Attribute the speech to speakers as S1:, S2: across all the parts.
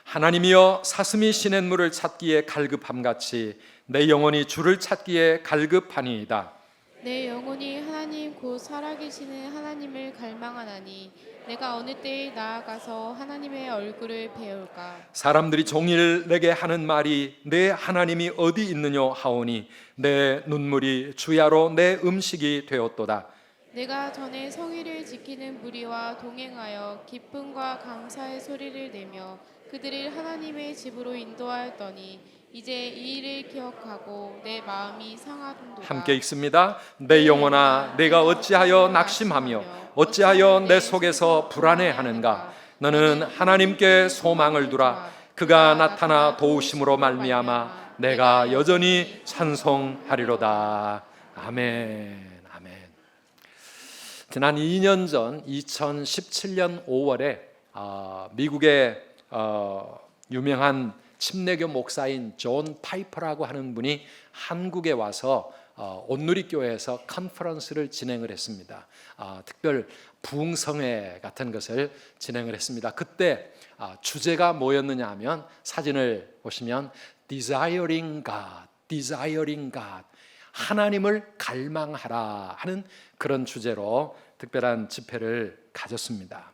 S1: 하나님이여 사슴이 시냇물을 찾기에 갈급함같이 내 영혼이 주를 찾기에 갈급하니이다.
S2: 내 영혼이 하나님 곧 살아계시는 하나님을 갈망하나니 내가 어느 때에 나아가서 하나님의 얼굴을 배울까.
S1: 사람들이 종일 내게 하는 말이 내 하나님이 어디 있느냐 하오니 내 눈물이 주야로 내 음식이 되었도다.
S2: 내가 전에 성의를 지키는 무리와 동행하여 기쁨과 감사의 소리를 내며 그들을 하나님의 집으로 인도하였더니 이제 이 일을 기억하고 내 마음이 상하도다.
S1: 함께 읽습니다. 내 영혼아 내가 어찌하여 낙심하며 어찌하여 내 속에서 불안해하는가. 너는 하나님께 소망을 두라. 그가 나타나 도우심으로 말미암아 내가 여전히 찬송하리로다. 아멘. 아멘. 지난 2년 전 2017년 5월에 미국의 유명한 침례교 목사인 존 파이퍼라고 하는 분이 한국에 와서 온누리교회에서 컨퍼런스를 진행을 했습니다. 특별 부흥성회 같은 것을 진행을 했습니다. 그때 주제가 뭐였느냐 하면 사진을 보시면 Desiring God, Desiring God, 하나님을 갈망하라 하는 그런 주제로 특별한 집회를 가졌습니다.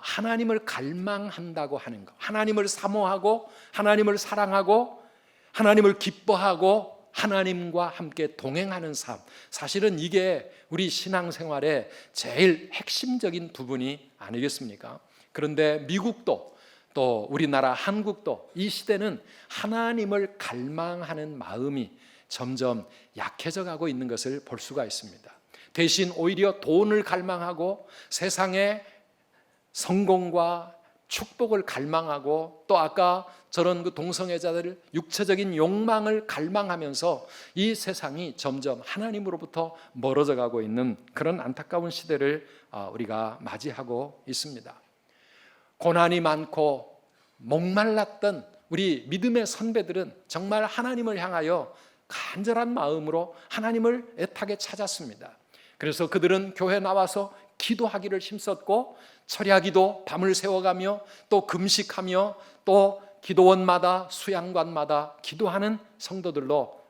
S1: 하나님을 갈망한다고 하는 것, 하나님을 사모하고 하나님을 사랑하고 하나님을 기뻐하고 하나님과 함께 동행하는 삶, 사실은 이게 우리 신앙생활의 제일 핵심적인 부분이 아니겠습니까? 그런데 미국도 또 우리나라 한국도 이 시대는 하나님을 갈망하는 마음이 점점 약해져 가고 있는 것을 볼 수가 있습니다. 대신 오히려 돈을 갈망하고 세상의 성공과 축복을 갈망하고 또 아까 저런 그 동성애자들 육체적인 욕망을 갈망하면서 이 세상이 점점 하나님으로부터 멀어져 가고 있는 그런 안타까운 시대를 우리가 맞이하고 있습니다. 고난이 많고 목말랐던 우리 믿음의 선배들은 정말 하나님을 향하여 간절한 마음으로 하나님을 애타게 찾았습니다. 그래서 그들은 교회 나와서 기도하기를 힘썼고 철야기도 밤을 새워가며 또 금식하며 또 기도원마다 수양관마다 기도하는 성도들로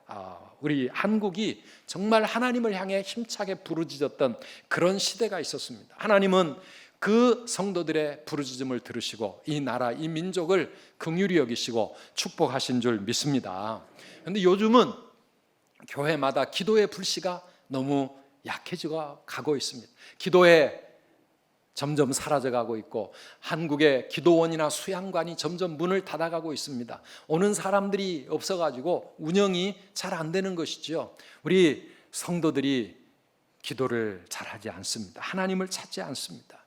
S1: 우리 한국이 정말 하나님을 향해 힘차게 부르짖었던 그런 시대가 있었습니다. 하나님은 그 성도들의 부르짖음을 들으시고 이 나라, 이 민족을 긍휼히 여기시고 축복하신 줄 믿습니다. 그런데 요즘은 교회마다 기도의 불씨가 너무 약해지고 가고 있습니다. 기도에 점점 사라져가고 있고 한국의 기도원이나 수양관이 점점 문을 닫아가고 있습니다. 오는 사람들이 없어가지고 운영이 잘 안 되는 것이죠. 우리 성도들이 기도를 잘하지 않습니다. 하나님을 찾지 않습니다.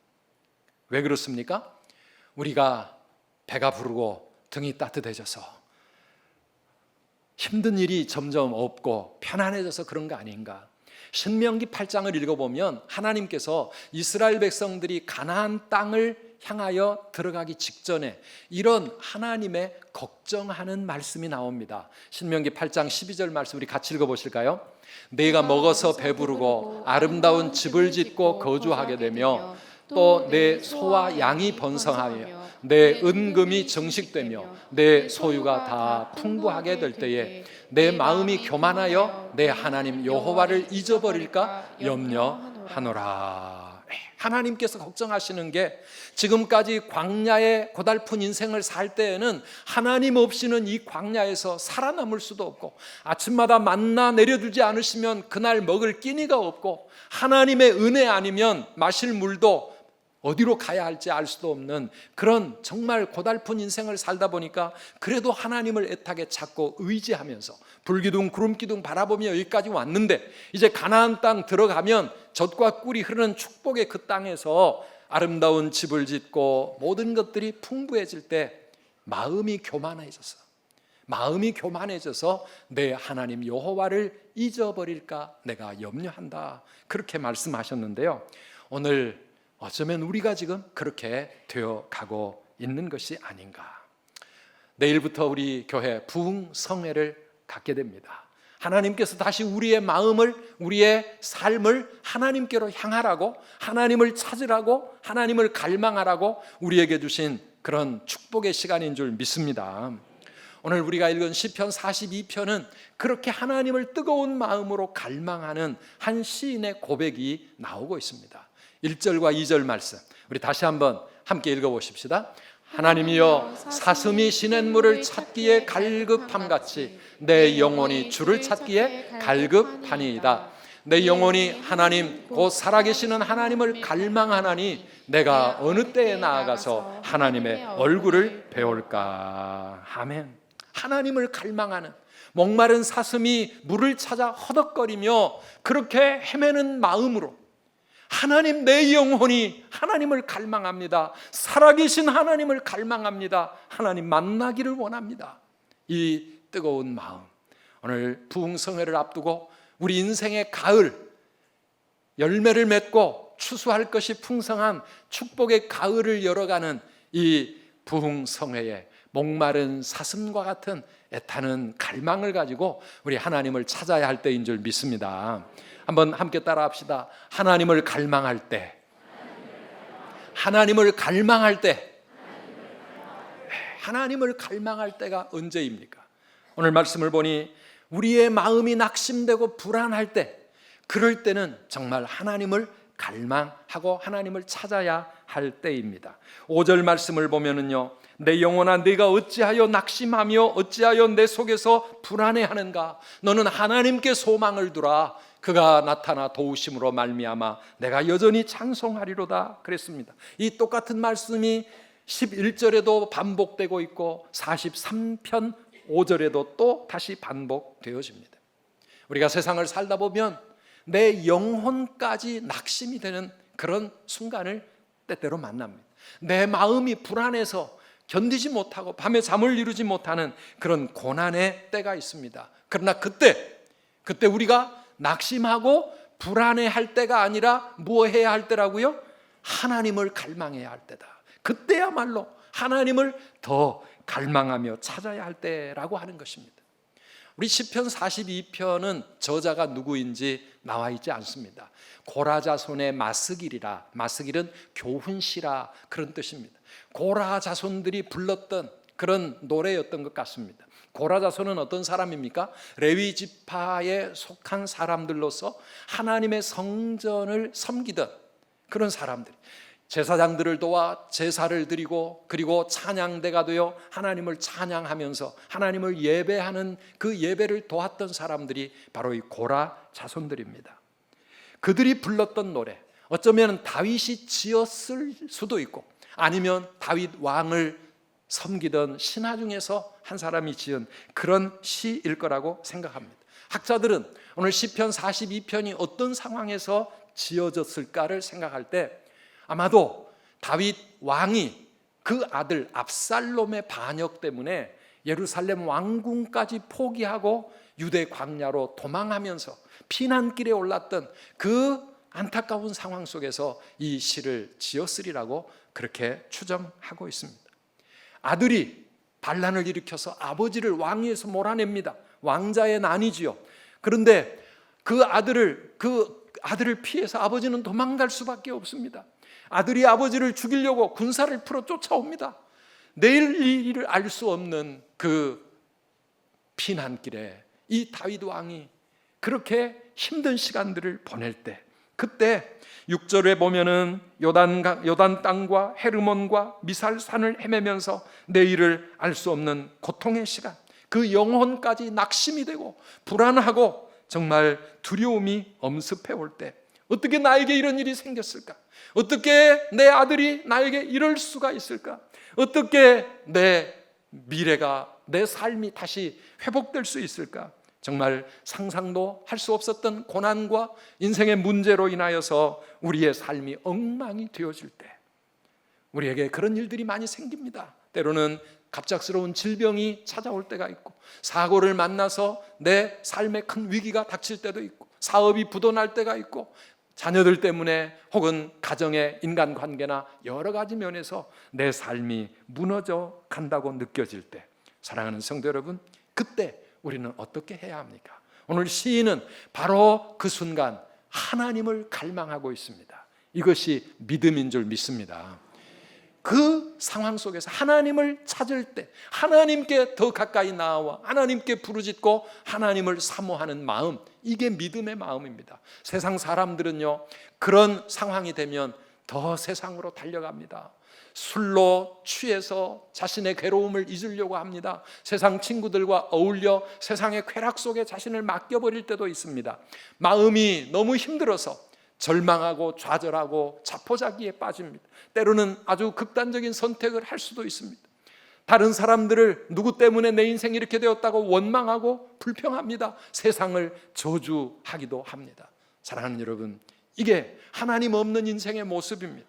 S1: 왜 그렇습니까? 우리가 배가 부르고 등이 따뜻해져서 힘든 일이 점점 없고 편안해져서 그런 거 아닌가? 신명기 8장을 읽어보면 하나님께서 이스라엘 백성들이 가나안 땅을 향하여 들어가기 직전에 이런 하나님의 걱정하는 말씀이 나옵니다. 신명기 8장 12절 말씀 우리 같이 읽어보실까요? 내가 먹어서 배부르고 아름다운 집을 짓고 거주하게 되며 또 내 소와 양이 번성하며 내 은금이 정식되며 내 소유가 다 풍부하게 될 때에 내 마음이 교만하여 내 하나님 여호와를 잊어버릴까 염려하노라. 하나님께서 걱정하시는 게 지금까지 광야의 고달픈 인생을 살 때에는 하나님 없이는 이 광야에서 살아남을 수도 없고 아침마다 만나 내려주지 않으시면 그날 먹을 끼니가 없고 하나님의 은혜 아니면 마실 물도 어디로 가야 할지 알 수도 없는 그런 정말 고달픈 인생을 살다 보니까 그래도 하나님을 애타게 찾고 의지하면서 불기둥 구름기둥 바라보며 여기까지 왔는데 이제 가나안 땅 들어가면 젖과 꿀이 흐르는 축복의 그 땅에서 아름다운 집을 짓고 모든 것들이 풍부해질 때 마음이 교만해져서 내 하나님 여호와를 잊어버릴까 내가 염려한다, 그렇게 말씀하셨는데요. 오늘 어쩌면 우리가 지금 그렇게 되어 가고 있는 것이 아닌가. 내일부터 우리 교회 부흥성회를 갖게 됩니다. 하나님께서 다시 우리의 마음을, 우리의 삶을 하나님께로 향하라고, 하나님을 찾으라고, 하나님을 갈망하라고 우리에게 주신 그런 축복의 시간인 줄 믿습니다. 오늘 우리가 읽은 시편 42편은 그렇게 하나님을 뜨거운 마음으로 갈망하는 한 시인의 고백이 나오고 있습니다. 1절과 2절 말씀 우리 다시 한번 함께 읽어보십시다. 하나님이여 사슴이 시냇물을 찾기에 갈급함같이 내 영혼이 주를 찾기에 갈급하니이다. 내 영혼이 하나님 곧 살아계시는 하나님을 갈망하나니 내가 어느 때에 나아가서 하나님의 얼굴을 배울까. 아멘. 하나님을 갈망하는 목마른 사슴이 물을 찾아 허덕거리며 그렇게 헤매는 마음으로 하나님, 내 영혼이 하나님을 갈망합니다. 살아계신 하나님을 갈망합니다. 하나님 만나기를 원합니다. 이 뜨거운 마음, 오늘 부흥성회를 앞두고 우리 인생의 가을, 열매를 맺고 추수할 것이 풍성한 축복의 가을을 열어가는 이 부흥성회에 목마른 사슴과 같은 애타는 갈망을 가지고 우리 하나님을 찾아야 할 때인 줄 믿습니다. 한번 함께 따라합시다. 하나님을 갈망할 때, 하나님을 갈망할 때, 하나님을 갈망할 때가 언제입니까? 오늘 말씀을 보니 우리의 마음이 낙심되고 불안할 때, 그럴 때는 정말 하나님을 갈망하고 하나님을 찾아야 할 때입니다. 5절 말씀을 보면은요, 내 영혼아 네가 어찌하여 낙심하며 어찌하여 내 속에서 불안해하는가? 너는 하나님께 소망을 두라. 그가 나타나 도우심으로 말미암아 내가 여전히 찬송하리로다 그랬습니다. 이 똑같은 말씀이 11절에도 반복되고 있고 43편 5절에도 또 다시 반복되어집니다. 우리가 세상을 살다 보면 내 영혼까지 낙심이 되는 그런 순간을 때때로 만납니다. 내 마음이 불안해서 견디지 못하고 밤에 잠을 이루지 못하는 그런 고난의 때가 있습니다. 그러나 그때 우리가 낙심하고 불안해할 때가 아니라 뭐 해야 할 때라고요? 하나님을 갈망해야 할 때다. 그때야말로 하나님을 더 갈망하며 찾아야 할 때라고 하는 것입니다. 우리 시편 42편은 저자가 누구인지 나와 있지 않습니다. 고라자손의 마스길이라, 마스길은 교훈시라 그런 뜻입니다. 고라자손들이 불렀던 그런 노래였던 것 같습니다. 고라자손은 어떤 사람입니까? 레위 지파에 속한 사람들로서 하나님의 성전을 섬기던 그런 사람들, 제사장들을 도와 제사를 드리고 그리고 찬양대가 되어 하나님을 찬양하면서 하나님을 예배하는 그 예배를 도왔던 사람들이 바로 이 고라 자손들입니다. 그들이 불렀던 노래, 어쩌면 다윗이 지었을 수도 있고 아니면 다윗 왕을 섬기던 신하 중에서 한 사람이 지은 그런 시일 거라고 생각합니다. 학자들은 오늘 시편 42편이 어떤 상황에서 지어졌을까를 생각할 때 아마도 다윗 왕이 그 아들 압살롬의 반역 때문에 예루살렘 왕궁까지 포기하고 유대 광야로 도망하면서 피난길에 올랐던 그 안타까운 상황 속에서 이 시를 지었으리라고 그렇게 추정하고 있습니다. 아들이 반란을 일으켜서 아버지를 왕위에서 몰아냅니다. 왕자의 난이지요. 그런데 그 아들을 피해서 아버지는 도망갈 수밖에 없습니다. 아들이 아버지를 죽이려고 군사를 풀어 쫓아옵니다. 내일 일을 알 수 없는 그 피난길에 이 다윗 왕이 그렇게 힘든 시간들을 보낼 때, 그때 6절에 보면은 요단 땅과 헤르몬과 미살산을 헤매면서 내일을 알 수 없는 고통의 시간, 그 영혼까지 낙심이 되고 불안하고 정말 두려움이 엄습해 올 때, 어떻게 나에게 이런 일이 생겼을까? 어떻게 내 아들이 나에게 이럴 수가 있을까? 어떻게 내 미래가, 내 삶이 다시 회복될 수 있을까? 정말 상상도 할 수 없었던 고난과 인생의 문제로 인하여서 우리의 삶이 엉망이 되어질 때, 우리에게 그런 일들이 많이 생깁니다. 때로는 갑작스러운 질병이 찾아올 때가 있고, 사고를 만나서 내 삶에 큰 위기가 닥칠 때도 있고, 사업이 부도날 때가 있고, 자녀들 때문에 혹은 가정의 인간관계나 여러 가지 면에서 내 삶이 무너져 간다고 느껴질 때, 사랑하는 성도 여러분, 그때 우리는 어떻게 해야 합니까? 오늘 시인은 바로 그 순간 하나님을 갈망하고 있습니다. 이것이 믿음인 줄 믿습니다. 그 상황 속에서 하나님을 찾을 때 하나님께 더 가까이 나아와 하나님께 부르짖고 하나님을 사모하는 마음, 이게 믿음의 마음입니다. 세상 사람들은요, 그런 상황이 되면 더 세상으로 달려갑니다. 술로 취해서 자신의 괴로움을 잊으려고 합니다. 세상 친구들과 어울려 세상의 쾌락 속에 자신을 맡겨버릴 때도 있습니다. 마음이 너무 힘들어서 절망하고 좌절하고 자포자기에 빠집니다. 때로는 아주 극단적인 선택을 할 수도 있습니다. 다른 사람들을 누구 때문에 내 인생이 이렇게 되었다고 원망하고 불평합니다. 세상을 저주하기도 합니다. 사랑하는 여러분, 이게 하나님 없는 인생의 모습입니다.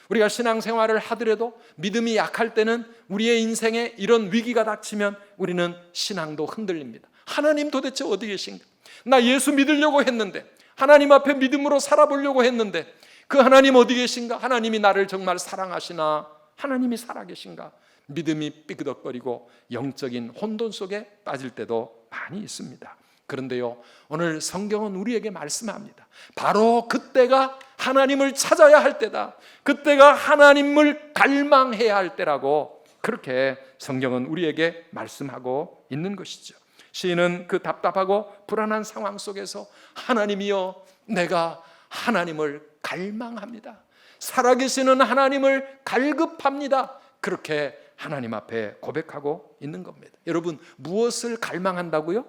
S1: 우리가 신앙생활을 하더라도 믿음이 약할 때는 우리의 인생에 이런 위기가 닥치면 우리는 신앙도 흔들립니다. 하나님 도대체 어디 계신가? 나 예수 믿으려고 했는데, 하나님 앞에 믿음으로 살아보려고 했는데 그 하나님 어디 계신가? 하나님이 나를 정말 사랑하시나? 하나님이 살아계신가? 믿음이 삐그덕거리고 영적인 혼돈 속에 빠질 때도 많이 있습니다. 그런데요, 오늘 성경은 우리에게 말씀합니다. 바로 그때가 하나님을 찾아야 할 때다. 그때가 하나님을 갈망해야 할 때라고, 그렇게 성경은 우리에게 말씀하고 있는 것이죠. 시인은 그 답답하고 불안한 상황 속에서 하나님이여, 내가 하나님을 갈망합니다. 살아계시는 하나님을 갈급합니다. 그렇게 하나님 앞에 고백하고 있는 겁니다. 여러분, 무엇을 갈망한다고요?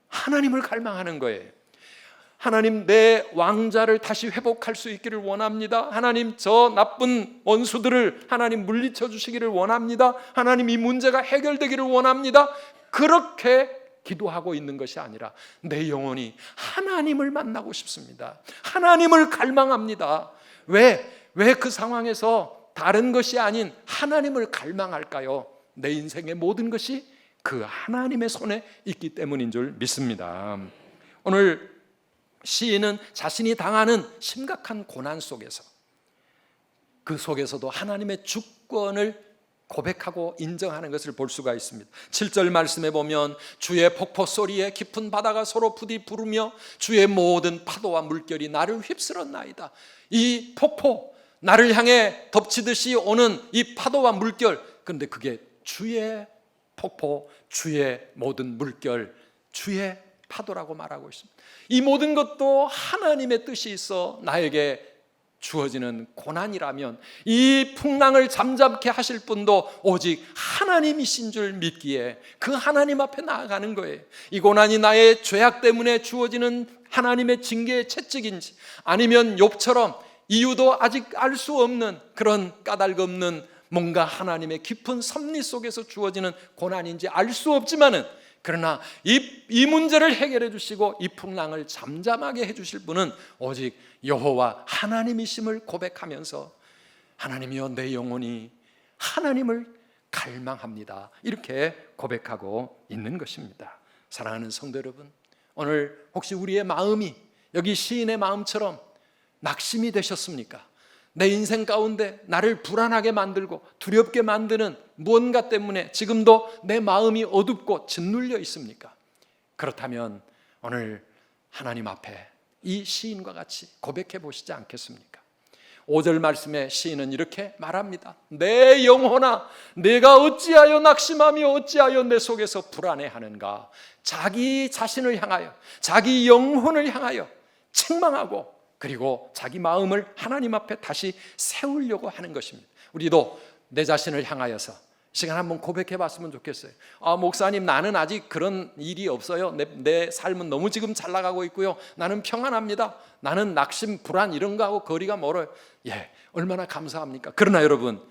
S1: 하나님을 갈망하는 거예요. 하나님, 내 왕자를 다시 회복할 수 있기를 원합니다. 하나님, 저 나쁜 원수들을 하나님 물리쳐 주시기를 원합니다. 하나님, 이 문제가 해결되기를 원합니다. 그렇게 기도하고 있는 것이 아니라 내 영혼이 하나님을 만나고 싶습니다. 하나님을 갈망합니다. 왜 그 상황에서 다른 것이 아닌 하나님을 갈망할까요? 내 인생의 모든 것이 그 하나님의 손에 있기 때문인 줄 믿습니다. 오늘 시인은 자신이 당하는 심각한 고난 속에서, 그 속에서도 하나님의 주권을 고백하고 인정하는 것을 볼 수가 있습니다. 7절 말씀에 보면 주의 폭포 소리에 깊은 바다가 서로 부디 부르며 주의 모든 파도와 물결이 나를 휩쓸었나이다. 이 폭포, 나를 향해 덮치듯이 오는 이 파도와 물결, 그런데 그게 주의 폭포, 주의 모든 물결, 주의 파도라고 말하고 있습니다. 이 모든 것도 하나님의 뜻이 있어 나에게 주어지는 고난이라면 이 풍랑을 잠잠케 하실 분도 오직 하나님이신 줄 믿기에 그 하나님 앞에 나아가는 거예요. 이 고난이 나의 죄악 때문에 주어지는 하나님의 징계의 채찍인지, 아니면 욥처럼 이유도 아직 알 수 없는 그런 까닭 없는 뭔가 하나님의 깊은 섭리 속에서 주어지는 고난인지 알 수 없지만은, 그러나 이 문제를 해결해 주시고 이 풍랑을 잠잠하게 해 주실 분은 오직 여호와 하나님이심을 고백하면서 하나님이여, 내 영혼이 하나님을 갈망합니다. 이렇게 고백하고 있는 것입니다. 사랑하는 성도 여러분, 오늘 혹시 우리의 마음이 여기 시인의 마음처럼 낙심이 되셨습니까? 내 인생 가운데 나를 불안하게 만들고 두렵게 만드는 무언가 때문에 지금도 내 마음이 어둡고 짓눌려 있습니까? 그렇다면 오늘 하나님 앞에 이 시인과 같이 고백해 보시지 않겠습니까? 5절 말씀에 시인은 이렇게 말합니다. 내 영혼아, 내가 어찌하여 낙심하며 어찌하여 내 속에서 불안해하는가? 자기 자신을 향하여, 자기 영혼을 향하여 책망하고, 그리고 자기 마음을 하나님 앞에 다시 세우려고 하는 것입니다. 우리도 내 자신을 향하여서 이 시간 한번 고백해 봤으면 좋겠어요. 목사님, 나는 아직 그런 일이 없어요. 내 삶은 너무 지금 잘 나가고 있고요. 나는 평안합니다. 나는 낙심, 불안 이런 거하고 거리가 멀어요. 예, 얼마나 감사합니까? 그러나 여러분,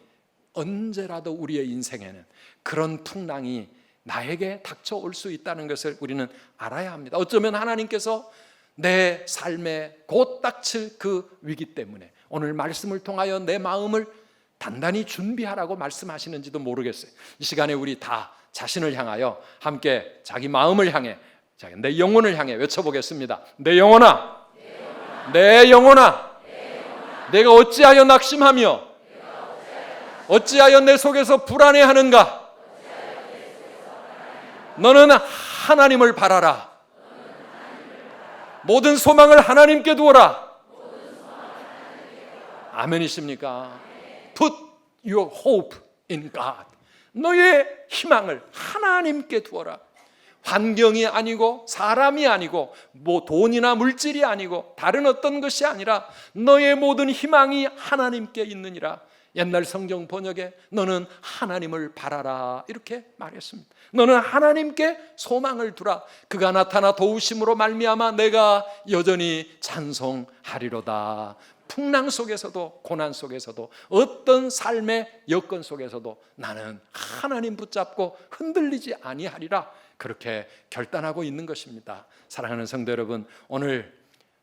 S1: 언제라도 우리의 인생에는 그런 풍랑이 나에게 닥쳐올 수 있다는 것을 우리는 알아야 합니다. 어쩌면 하나님께서 내 삶에 곧 닥칠 그 위기 때문에 오늘 말씀을 통하여 내 마음을 단단히 준비하라고 말씀하시는지도 모르겠어요. 이 시간에 우리 다 자신을 향하여 함께 자기 마음을 향해, 내 영혼을 향해 외쳐보겠습니다. 내 영혼아, 내 영혼아, 내가 어찌하여 낙심하며 어찌하여 내 속에서 불안해하는가? 너는 하나님을 바라라. 모든 소망을 하나님께 두어라. 아멘이십니까? Put your hope in God. 너의 희망을 하나님께 두어라. 환경이 아니고 사람이 아니고 뭐 돈이나 물질이 아니고 다른 어떤 것이 아니라 너의 모든 희망이 하나님께 있느니라. 옛날 성경 번역에 너는 하나님을 바라라 이렇게 말했습니다. 너는 하나님께 소망을 두라. 그가 나타나 도우심으로 말미암아 내가 여전히 찬송하리로다. 풍랑 속에서도 고난 속에서도 어떤 삶의 여건 속에서도 나는 하나님 붙잡고 흔들리지 아니하리라. 그렇게 결단하고 있는 것입니다. 사랑하는 성도 여러분, 오늘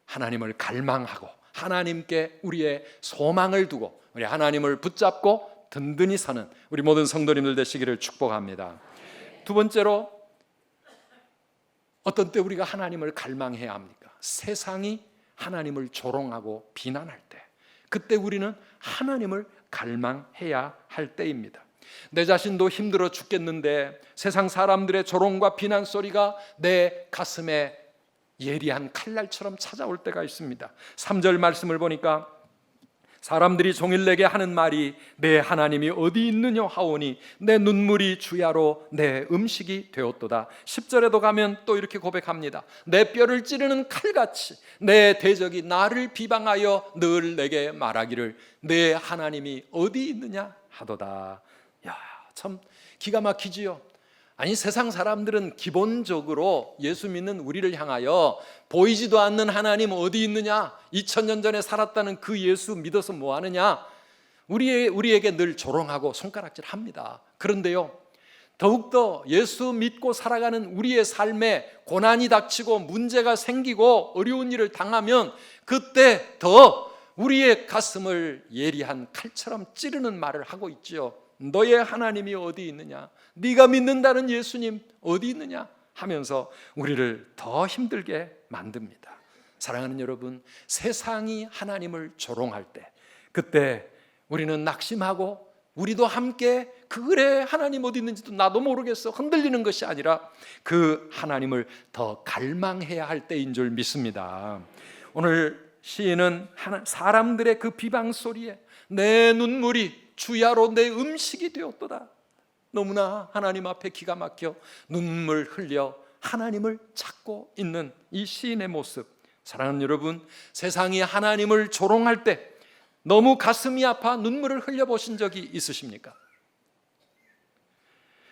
S1: 하나님을 갈망하고 하나님께 우리의 소망을 두고 우리 하나님을 붙잡고 든든히 서는 우리 모든 성도님들 되시기를 축복합니다. 두 번째로, 어떤 때 우리가 하나님을 갈망해야 합니까? 세상이 하나님을 조롱하고 비난할 때, 그때 우리는 하나님을 갈망해야 할 때입니다. 내 자신도 힘들어 죽겠는데 세상 사람들의 조롱과 비난 소리가 내 가슴에 예리한 칼날처럼 찾아올 때가 있습니다. 3절 말씀을 보니까 사람들이 종일 내게 하는 말이 내 하나님이 어디 있느냐 하오니 내 눈물이 주야로 내 음식이 되었도다. 10절에도 가면 또 이렇게 고백합니다. 내 뼈를 찌르는 칼같이 내 대적이 나를 비방하여 늘 내게 말하기를 내 하나님이 어디 있느냐 하도다. 야, 참 기가 막히지요. 아니, 세상 사람들은 기본적으로 예수 믿는 우리를 향하여 보이지도 않는 하나님 어디 있느냐, 2000년 전에 살았다는 그 예수 믿어서 뭐 하느냐, 우리에게 늘 조롱하고 손가락질 합니다. 그런데요, 더욱더 예수 믿고 살아가는 우리의 삶에 고난이 닥치고 문제가 생기고 어려운 일을 당하면 그때 더 우리의 가슴을 예리한 칼처럼 찌르는 말을 하고 있지요. 너의 하나님이 어디 있느냐, 네가 믿는다는 예수님 어디 있느냐 하면서 우리를 더 힘들게 만듭니다. 사랑하는 여러분, 세상이 하나님을 조롱할 때, 그때 우리는 낙심하고 우리도 함께 그래 하나님 어디 있는지도 나도 모르겠어 흔들리는 것이 아니라 그 하나님을 더 갈망해야 할 때인 줄 믿습니다. 오늘 시인은 사람들의 그 비방 소리에 내 눈물이 주야로 내 음식이 되었도다. 너무나 하나님 앞에 기가 막혀 눈물 흘려 하나님을 찾고 있는 이 시인의 모습. 사랑하는 여러분, 세상이 하나님을 조롱할 때 너무 가슴이 아파 눈물을 흘려보신 적이 있으십니까?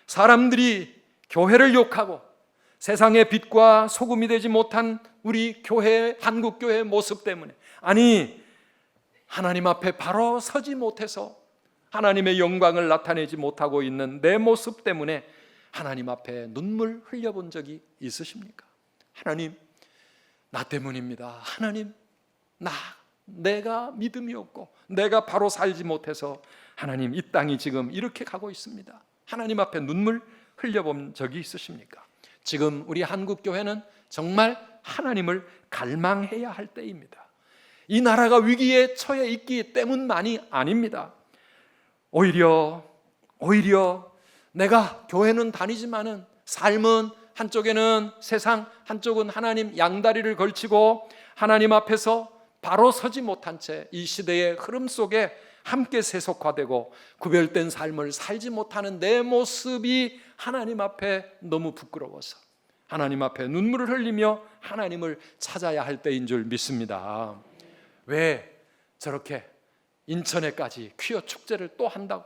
S1: 사람들이 교회를 욕하고 세상의 빛과 소금이 되지 못한 우리 교회, 한국교회의 모습 때문에, 아니 하나님 앞에 바로 서지 못해서 하나님의 영광을 나타내지 못하고 있는 내 모습 때문에 하나님 앞에 눈물 흘려본 적이 있으십니까? 하나님, 나 때문입니다. 하나님, 내가 믿음이 없고 내가 바로 살지 못해서 하나님 이 땅이 지금 이렇게 가고 있습니다. 하나님 앞에 눈물 흘려본 적이 있으십니까? 지금 우리 한국교회는 정말 하나님을 갈망해야 할 때입니다. 이 나라가 위기에 처해 있기 때문만이 아닙니다. 오히려 내가 교회는 다니지만은 삶은 한쪽에는 세상, 한쪽은 하나님, 양다리를 걸치고 하나님 앞에서 바로 서지 못한 채 이 시대의 흐름 속에 함께 세속화되고 구별된 삶을 살지 못하는 내 모습이 하나님 앞에 너무 부끄러워서 하나님 앞에 눈물을 흘리며 하나님을 찾아야 할 때인 줄 믿습니다. 왜 저렇게 인천에까지 퀴어 축제를 또 한다고?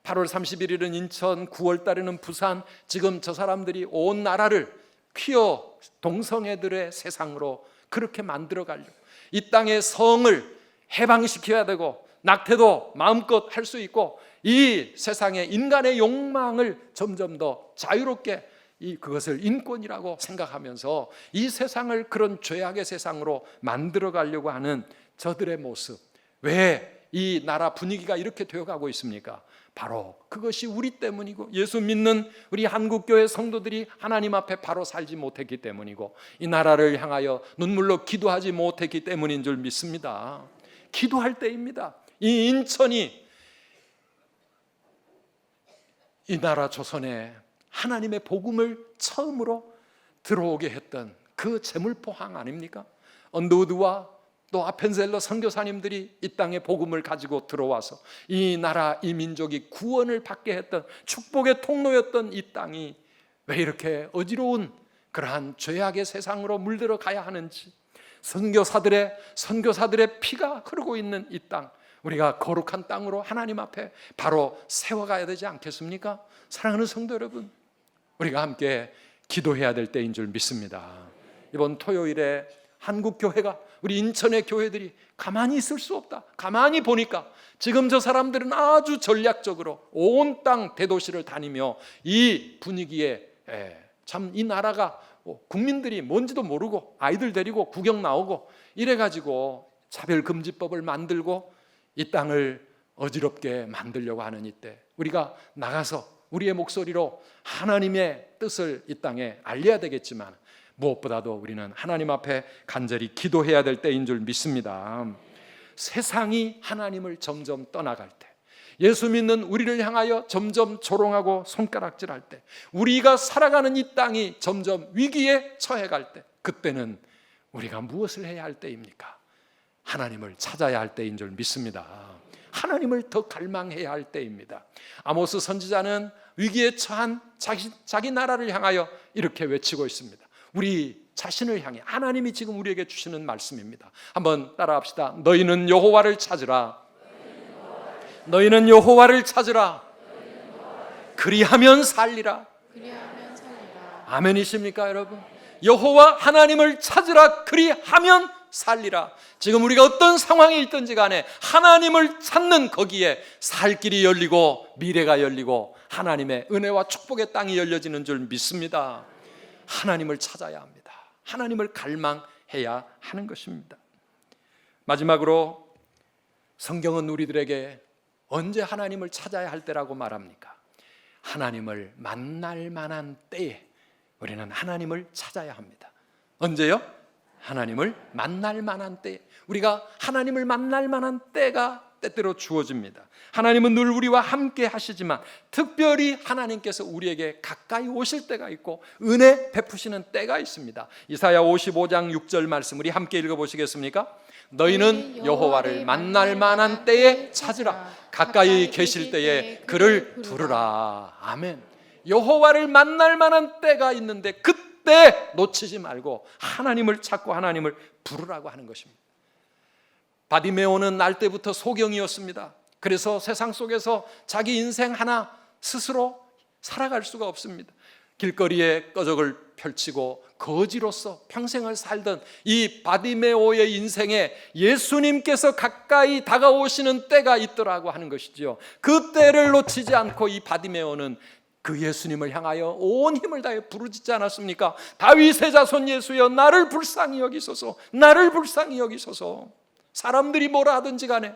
S1: 8월 31일은 인천, 9월 달에는 부산, 지금 저 사람들이 온 나라를 퀴어 동성애들의 세상으로 그렇게 만들어 가려고, 이 땅의 성을 해방시켜야 되고 낙태도 마음껏 할 수 있고 이 세상의 인간의 욕망을 점점 더 자유롭게 그것을 인권이라고 생각하면서 이 세상을 그런 죄악의 세상으로 만들어 가려고 하는 저들의 모습, 왜 이 나라 분위기가 이렇게 되어가고 있습니까? 바로 그것이 우리 때문이고 예수 믿는 우리 한국교회 성도들이 하나님 앞에 바로 살지 못했기 때문이고 이 나라를 향하여 눈물로 기도하지 못했기 때문인 줄 믿습니다. 기도할 때입니다. 이 인천이 이 나라 조선에 하나님의 복음을 처음으로 들어오게 했던 그 재물포항 아닙니까? 언더우드와 또 아펜셀러 선교사님들이 이 땅에 복음을 가지고 들어와서 이 나라, 이 민족이 구원을 받게 했던 축복의 통로였던 이 땅이 왜 이렇게 어지러운 그러한 죄악의 세상으로 물들어 가야 하는지, 선교사들의 피가 흐르고 있는 이 땅, 우리가 거룩한 땅으로 하나님 앞에 바로 세워가야 되지 않겠습니까? 사랑하는 성도 여러분, 우리가 함께 기도해야 될 때인 줄 믿습니다. 이번 토요일에 한국 교회가, 우리 인천의 교회들이 가만히 있을 수 없다. 가만히 보니까 지금 저 사람들은 아주 전략적으로 온 땅 대도시를 다니며 이 분위기에 참 이 나라가 국민들이 뭔지도 모르고 아이들 데리고 구경 나오고 이래가지고 차별금지법을 만들고 이 땅을 어지럽게 만들려고 하는 이때, 우리가 나가서 우리의 목소리로 하나님의 뜻을 이 땅에 알려야 되겠지만 무엇보다도 우리는 하나님 앞에 간절히 기도해야 될 때인 줄 믿습니다. 세상이 하나님을 점점 떠나갈 때, 예수 믿는 우리를 향하여 점점 조롱하고 손가락질할 때, 우리가 살아가는 이 땅이 점점 위기에 처해갈 때, 그때는 우리가 무엇을 해야 할 때입니까? 하나님을 찾아야 할 때인 줄 믿습니다. 하나님을 더 갈망해야 할 때입니다. 아모스 선지자는 위기에 처한 자기 나라를 향하여 이렇게 외치고 있습니다. 우리 자신을 향해 하나님이 지금 우리에게 주시는 말씀입니다. 한번 따라합시다. 너희는 여호와를 찾으라. 너희는 여호와를 찾으라. 그리하면 살리라. 아멘이십니까 여러분? 여호와 하나님을 찾으라. 그리하면 살리라. 지금 우리가 어떤 상황에 있든지 간에 하나님을 찾는 거기에 살 길이 열리고 미래가 열리고 하나님의 은혜와 축복의 땅이 열려지는 줄 믿습니다. 하나님을 찾아야 합니다. 하나님을 갈망해야 하는 것입니다. 마지막으로 성경은 우리들에게 언제 하나님을 찾아야 할 때라고 말합니까? 하나님을 만날 만한 때에 우리는 하나님을 찾아야 합니다. 언제요? 하나님을 만날 만한 때. 우리가 하나님을 만날 만한 때가 때때로 주어집니다. 하나님은 늘 우리와 함께 하시지만 특별히 하나님께서 우리에게 가까이 오실 때가 있고 은혜 베푸시는 때가 있습니다. 이사야 55장 6절 말씀 우리 함께 읽어보시겠습니까? 너희는 여호와를 만날 만한 때에 찾으라. 가까이 계실 때에 그를 부르라. 아멘. 여호와를 만날 만한 때가 있는데 그때 놓치지 말고 하나님을 찾고 하나님을 부르라고 하는 것입니다. 바디메오는 날 때부터 소경이었습니다. 그래서 세상 속에서 자기 인생 하나 스스로 살아갈 수가 없습니다. 길거리에 꺼적을 펼치고 거지로서 평생을 살던 이 바디메오의 인생에 예수님께서 가까이 다가오시는 때가 있더라고 하는 것이지요. 그 때를 놓치지 않고 이 바디메오는 그 예수님을 향하여 온 힘을 다해 부르짖지 않았습니까? 다윗의 자손 예수여 나를 불쌍히 여기소서, 나를 불쌍히 여기소서. 사람들이 뭐라 하든지 간에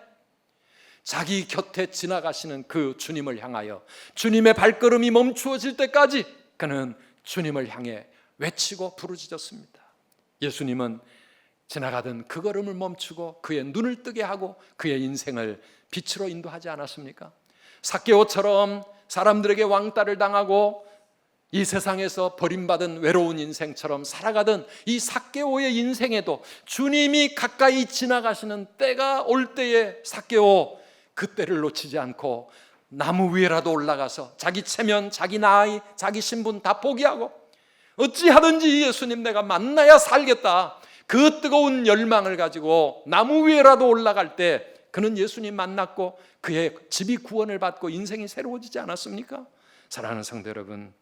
S1: 자기 곁에 지나가시는 그 주님을 향하여 주님의 발걸음이 멈추어질 때까지 그는 주님을 향해 외치고 부르짖었습니다. 예수님은 지나가던 그 걸음을 멈추고 그의 눈을 뜨게 하고 그의 인생을 빛으로 인도하지 않았습니까? 삭개오처럼 사람들에게 왕따를 당하고 이 세상에서 버림받은 외로운 인생처럼 살아가던 이 삭개오의 인생에도 주님이 가까이 지나가시는 때가 올 때에 삭개오 그 때를 놓치지 않고 나무 위에라도 올라가서 자기 체면, 자기 나이, 자기 신분 다 포기하고 어찌하든지 예수님 내가 만나야 살겠다, 그 뜨거운 열망을 가지고 나무 위에라도 올라갈 때 그는 예수님 만났고 그의 집이 구원을 받고 인생이 새로워지지 않았습니까? 사랑하는 성도 여러분,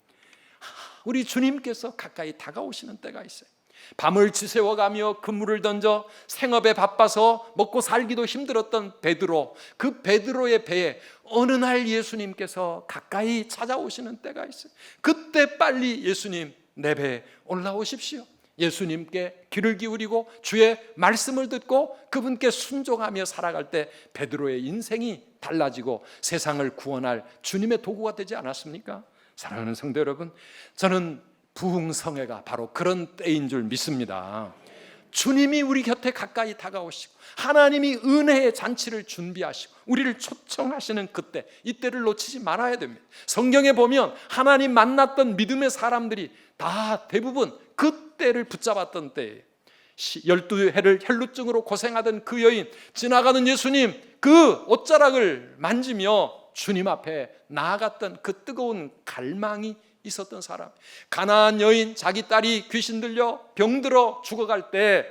S1: 우리 주님께서 가까이 다가오시는 때가 있어요. 밤을 지새워가며 그물을 던져 생업에 바빠서 먹고 살기도 힘들었던 베드로, 그 베드로의 배에 어느 날 예수님께서 가까이 찾아오시는 때가 있어요. 그때 빨리 예수님 내 배에 올라오십시오. 예수님께 귀를 기울이고 주의 말씀을 듣고 그분께 순종하며 살아갈 때 베드로의 인생이 달라지고 세상을 구원할 주님의 도구가 되지 않았습니까? 사랑하는 성도 여러분, 저는 부흥성회가 바로 그런 때인 줄 믿습니다. 주님이 우리 곁에 가까이 다가오시고 하나님이 은혜의 잔치를 준비하시고 우리를 초청하시는 그때, 이때를 놓치지 말아야 됩니다. 성경에 보면 하나님 만났던 믿음의 사람들이 다 대부분 그때를 붙잡았던 때예요. 12해를 혈루증으로 고생하던 그 여인, 지나가는 예수님 그 옷자락을 만지며 주님 앞에 나아갔던 그 뜨거운 갈망이 있었던 사람, 가나안 여인, 자기 딸이 귀신 들려 병들어 죽어갈 때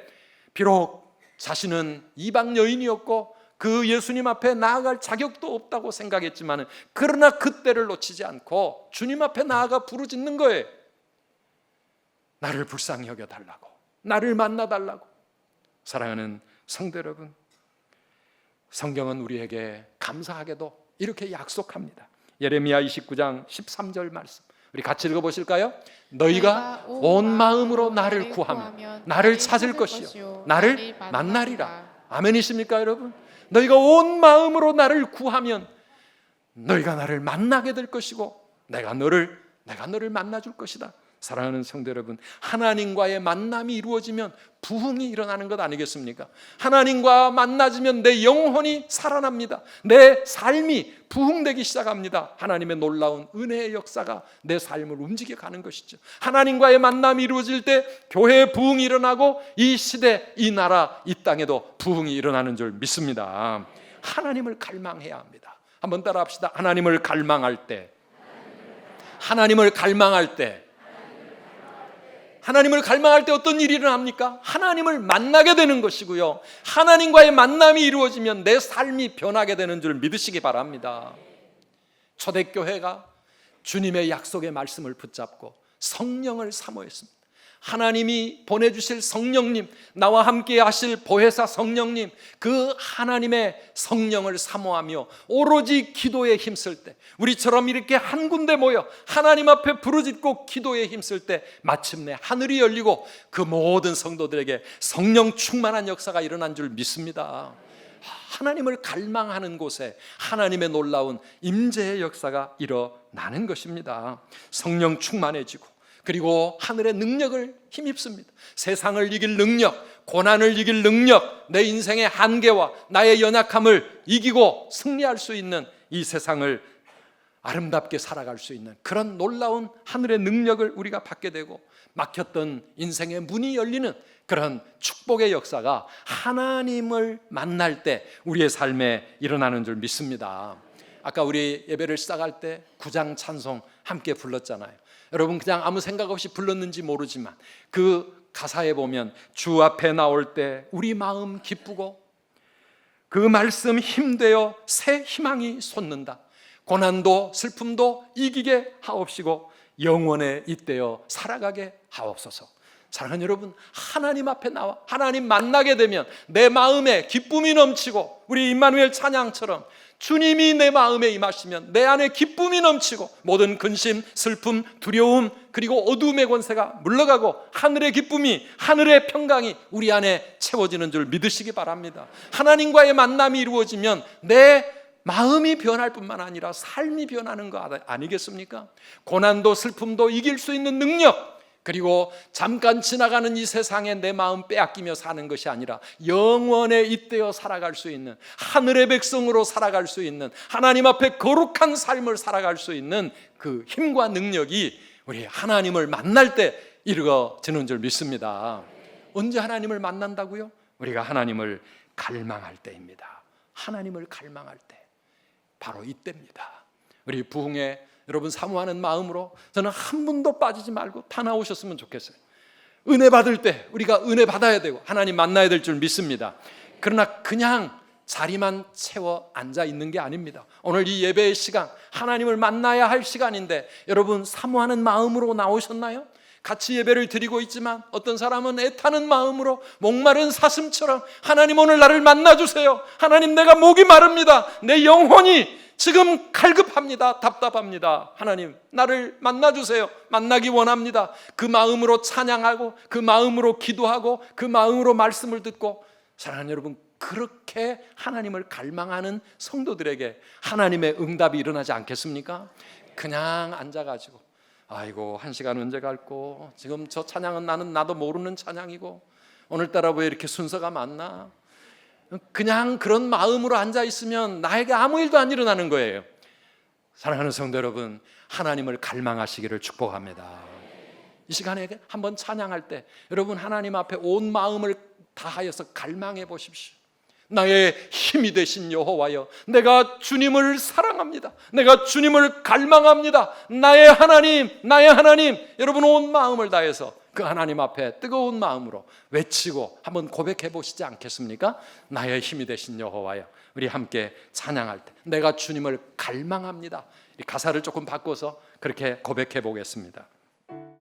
S1: 비록 자신은 이방 여인이었고 그 예수님 앞에 나아갈 자격도 없다고 생각했지만, 그러나 그때를 놓치지 않고 주님 앞에 나아가 부르짖는 거예요. 나를 불쌍히 여겨달라고, 나를 만나달라고. 사랑하는 성도 여러분, 성경은 우리에게 감사하게도 이렇게 약속합니다. 예레미야 29장 13절 말씀, 우리 같이 읽어보실까요? 너희가 온 마음으로 나를 구하면 나를 찾을 것이요 나를 만나리라. 아멘이십니까 여러분? 너희가 온 마음으로 나를 구하면 너희가 나를 만나게 될 것이고 내가 너를 만나줄 것이다. 사랑하는 성도 여러분, 하나님과의 만남이 이루어지면 부흥이 일어나는 것 아니겠습니까? 하나님과 만나지면 내 영혼이 살아납니다. 내 삶이 부흥되기 시작합니다. 하나님의 놀라운 은혜의 역사가 내 삶을 움직여가는 것이죠. 하나님과의 만남이 이루어질 때 교회의 부흥이 일어나고 이 시대, 이 나라, 이 땅에도 부흥이 일어나는 줄 믿습니다. 하나님을 갈망해야 합니다. 한번 따라합시다. 하나님을 갈망할 때, 하나님을 갈망할 때, 하나님을 갈망할 때 어떤 일이 일어납니까? 하나님을 만나게 되는 것이고요, 하나님과의 만남이 이루어지면 내 삶이 변하게 되는 줄 믿으시기 바랍니다. 초대교회가 주님의 약속의 말씀을 붙잡고 성령을 사모했습니다. 하나님이 보내주실 성령님, 나와 함께 하실 보혜사 성령님, 그 하나님의 성령을 사모하며 오로지 기도에 힘쓸 때, 우리처럼 이렇게 한 군데 모여 하나님 앞에 부르짖고 기도에 힘쓸 때 마침내 하늘이 열리고 그 모든 성도들에게 성령 충만한 역사가 일어난 줄 믿습니다. 하나님을 갈망하는 곳에 하나님의 놀라운 임재의 역사가 일어나는 것입니다. 성령 충만해지고, 그리고 하늘의 능력을 힘입습니다. 세상을 이길 능력, 고난을 이길 능력, 내 인생의 한계와 나의 연약함을 이기고 승리할 수 있는, 이 세상을 아름답게 살아갈 수 있는 그런 놀라운 하늘의 능력을 우리가 받게 되고, 막혔던 인생의 문이 열리는 그런 축복의 역사가 하나님을 만날 때 우리의 삶에 일어나는 줄 믿습니다. 아까 우리 예배를 시작할 때 9장 찬송 함께 불렀잖아요. 여러분 그냥 아무 생각 없이 불렀는지 모르지만 그 가사에 보면 주 앞에 나올 때 우리 마음 기쁘고 그 말씀 힘되어 새 희망이 솟는다. 고난도 슬픔도 이기게 하옵시고 영원에 잇대어 살아가게 하옵소서. 사랑하는 여러분, 하나님 앞에 나와 하나님 만나게 되면 내 마음에 기쁨이 넘치고, 우리 임마누엘 찬양처럼 주님이 내 마음에 임하시면 내 안에 기쁨이 넘치고 모든 근심, 슬픔, 두려움, 그리고 어두움의 권세가 물러가고 하늘의 기쁨이, 하늘의 평강이 우리 안에 채워지는 줄 믿으시기 바랍니다. 하나님과의 만남이 이루어지면 내 마음이 변할 뿐만 아니라 삶이 변하는 거 아니겠습니까? 고난도 슬픔도 이길 수 있는 능력, 그리고 잠깐 지나가는 이 세상에 내 마음 빼앗기며 사는 것이 아니라 영원에 잇대어 살아갈 수 있는, 하늘의 백성으로 살아갈 수 있는, 하나님 앞에 거룩한 삶을 살아갈 수 있는 그 힘과 능력이 우리 하나님을 만날 때 이루어지는 줄 믿습니다. 언제 하나님을 만난다고요? 우리가 하나님을 갈망할 때입니다. 하나님을 갈망할 때, 바로 이때입니다. 우리 부흥에 여러분 사모하는 마음으로 저는 한 분도 빠지지 말고 다 나오셨으면 좋겠어요. 은혜 받을 때 우리가 은혜 받아야 되고 하나님 만나야 될 줄 믿습니다. 그러나 그냥 자리만 채워 앉아 있는 게 아닙니다. 오늘 이 예배의 시간, 하나님을 만나야 할 시간인데 여러분 사모하는 마음으로 나오셨나요? 같이 예배를 드리고 있지만 어떤 사람은 애타는 마음으로 목마른 사슴처럼 하나님 오늘 나를 만나주세요. 하나님 내가 목이 마릅니다. 내 영혼이 지금 갈급합니다. 답답합니다. 하나님 나를 만나주세요. 만나기 원합니다. 그 마음으로 찬양하고 그 마음으로 기도하고 그 마음으로 말씀을 듣고, 사랑하는 여러분, 그렇게 하나님을 갈망하는 성도들에게 하나님의 응답이 일어나지 않겠습니까? 그냥 앉아가지고 아이고 한 시간 언제 갈고, 지금 저 찬양은 나도 모르는 찬양이고 오늘따라 왜 이렇게 순서가 많나, 그냥 그런 마음으로 앉아있으면 나에게 아무 일도 안 일어나는 거예요. 사랑하는 성도 여러분, 하나님을 갈망하시기를 축복합니다. 이 시간에 한번 찬양할 때 여러분 하나님 앞에 온 마음을 다하여서 갈망해 보십시오. 나의 힘이 되신 여호와여, 내가 주님을 사랑합니다. 내가 주님을 갈망합니다. 나의 하나님, 나의 하나님. 여러분 온 마음을 다해서 그 하나님 앞에 뜨거운 마음으로 외치고 한번 고백해 보시지 않겠습니까? 나의 힘이 되신 여호와여. 우리 함께 찬양할 때 내가 주님을 갈망합니다. 이 가사를 조금 바꿔서 그렇게 고백해 보겠습니다.